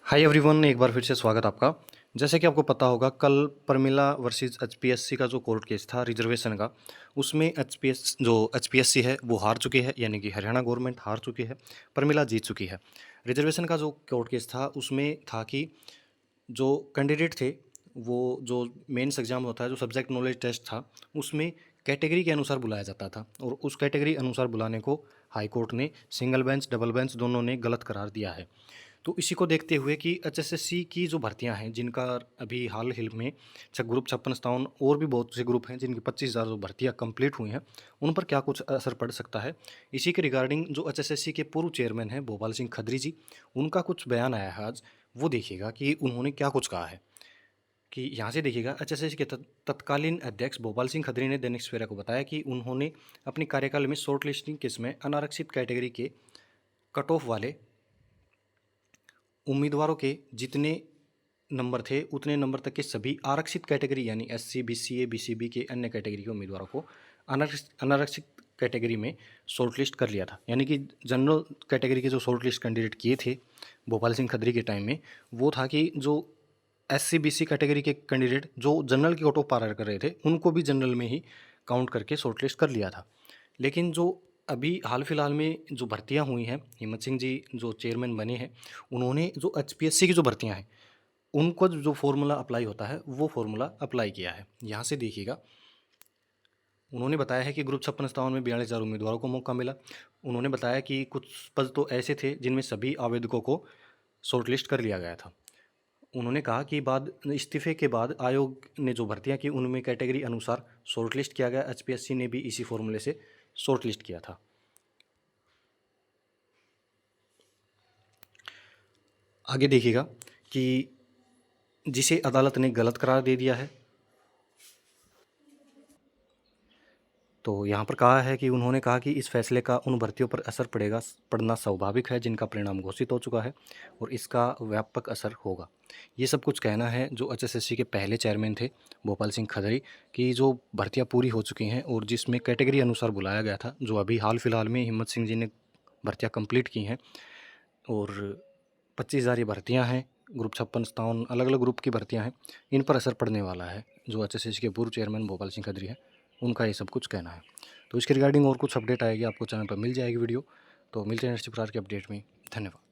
Hi everyone, एक बार फिर से स्वागत आपका। जैसे कि आपको पता होगा, कल प्रमिला वर्सेस एचपीएससी का जो कोर्ट केस था रिजर्वेशन का, उसमें एचपीएससी है वो हार चुकी है, यानी कि हरियाणा गवर्नमेंट हार चुकी है, प्रमिला जीत चुकी है। रिजर्वेशन का जो कोर्ट केस था उसमें था कि जो कैंडिडेट थे, वो जो मेंस एग्ज़ाम होता है, जो सब्जेक्ट नॉलेज टेस्ट था, उसमें कैटेगरी के अनुसार बुलाया जाता था और उस कैटेगरी अनुसार बुलाने को हाई कोर्ट ने सिंगल बेंच डबल बेंच दोनों ने गलत करार दिया है। तो इसी को देखते हुए कि एचएसएससी की जो भर्तियां हैं, जिनका अभी हाल हिल में ग्रुप 56 57 और भी बहुत से ग्रुप हैं जिनकी 25,000 जो भर्तियां कंप्लीट हुई हैं, उन पर क्या कुछ असर पड़ सकता है। इसी के रिगार्डिंग जो एचएसएससी के पूर्व चेयरमैन हैं भोपाल सिंह खत्री जी, उनका कुछ बयान आया है आज। वो देखिएगा कि उन्होंने क्या कुछ कहा है। कि यहाँ से देखिएगा, एचएसएससी के तत्कालीन अध्यक्ष भोपाल सिंह खत्री ने दैनिक सवेरा को बताया कि उन्होंने अपनी कार्यकाल में शॉर्ट लिस्टिंग केस में अनारक्षित कैटेगरी के कट ऑफ वाले उम्मीदवारों के जितने नंबर थे उतने नंबर तक के सभी आरक्षित कैटेगरी यानी एससी बीसीए बीसीबी के अन्य कैटेगरी के उम्मीदवारों को अनारक्षित कैटेगरी में शॉर्ट लिस्ट कर लिया था। यानी कि जनरल कैटेगरी के जो शॉर्ट लिस्ट कैंडिडेट किए थे भोपाल सिंह खत्री के टाइम में, वो था कि जो एससी बीसी कैटेगरी के कैंडिडेट जो जनरल की कोटो पार कर रहे थे, उनको भी जनरल में ही काउंट करके शॉर्ट लिस्ट कर लिया था। लेकिन जो अभी हाल फिलहाल में जो भर्तियां हुई हैं, हिम्मत सिंह जी जो चेयरमैन बने हैं, उन्होंने जो एचपीएससी की जो भर्तियां हैं उनको जो फॉर्मूला अप्लाई होता है वो फॉर्मूला अप्लाई किया है। यहाँ से देखिएगा, उन्होंने बताया है कि ग्रुप 56 57 में 42,000 उम्मीदवारों को मौका मिला। उन्होंने बताया कि कुछ पद तो ऐसे थे जिनमें सभी आवेदकों को शॉर्टलिस्ट कर लिया गया था। उन्होंने कहा कि बाद इस्तीफे के बाद आयोग ने जो भर्तियां की उनमें कैटेगरी अनुसार शॉर्टलिस्ट किया गया। एचपीएससी ने भी इसी फॉर्मूले से शॉर्टलिस्ट किया था। आगे देखिएगा कि जिसे अदालत ने गलत करार दे दिया है, तो यहाँ पर कहा है कि उन्होंने कहा कि इस फैसले का उन भर्तियों पर असर पड़ना स्वाभाविक है जिनका परिणाम घोषित हो चुका है और इसका व्यापक असर होगा। ये सब कुछ कहना है जो एचएसएससी के पहले चेयरमैन थे भोपाल सिंह खत्री, की जो भर्तियाँ पूरी हो चुकी हैं और जिसमें कैटेगरी अनुसार बुलाया गया था, जो अभी हाल फिलहाल में हिम्मत सिंह जी ने भर्तियाँ कंप्लीट की हैं और 25,000 ये भर्तियाँ हैं। ग्रुप 56 57 अलग अलग ग्रुप की भर्तियाँ हैं, इन पर असर पड़ने वाला है। जो एचएसएससी के पूर्व चेयरमैन भोपाल सिंह खत्री हैं, उनका ये सब कुछ कहना है। तो इसके रिगार्डिंग और कुछ अपडेट आएगी आपको चैनल पर मिल जाएगी वीडियो। तो मिलते हैं नेक्स्ट प्रकार के अपडेट में। धन्यवाद।